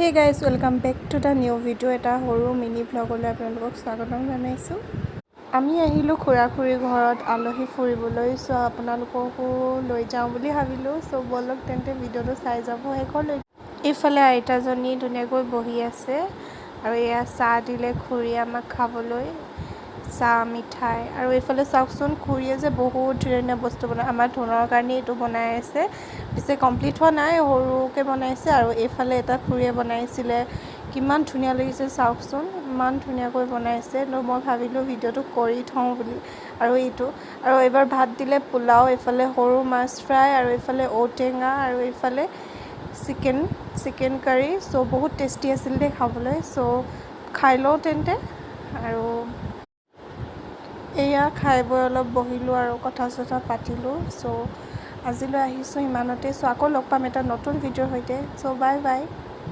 Hey guys welcome back to the new video' এটা সৰু mini ব্লগলৈ আপোনালোকক স্বাগতম জনাইছোঁ। আমি আহিলোঁ খুৰা খুৰীৰ ঘৰত আলহী ফুৰিবলৈ। চ' আপোনালোককো লৈ যাওঁ বুলি ভাবিলোঁ। চ' বলক তেন্তে ভিডিঅ'টো চাই যাব শেষলৈ। এইফালে আইতাজনী ধুনীয়াকৈ বহি আছে আৰু এয়া চাহ দিলে খুৰীয়ে আমাক খাবলৈ, চাহ মিঠাই। আৰু এইফালে চাওকচোন খুৰীয়ে যে বহুত ধুনীয়া বস্তু বনায়। আমাৰ ধনৰ কাৰণে এইটো বনাই আছে, পিছে কমপ্লিট হোৱা নাই, সৰুকৈ বনাইছে। আৰু এইফালে এটা খুৰীয়ে বনাইছিলে, কিমান ধুনীয়া লাগিছে চাওকচোন, ইমান ধুনীয়াকৈ বনাইছে। মই ভাবিলোঁ ভিডিঅ'টো কৰি থওঁ বুলি। আৰু এইবাৰ ভাত দিলে পোলাও, এইফালে সৰু মাছ ফ্ৰাই, আৰু এইফালে ঔটেঙা, আৰু এইফালে চিকেন কাৰী। চ' বহুত টেষ্টি আছিল দেই খাবলৈ। চ' খাই লওঁ তেন্তে। আৰু এয়া খাই বৈ অলপ বহিলোঁ আৰু কথা চথা পাতিলোঁ। চ' আজিলৈ আহিছোঁ ইমানতে। চ' আকৌ লগ পাম এটা নতুন ভিডিঅ'ৰ সৈতে। চ' বাই বাই।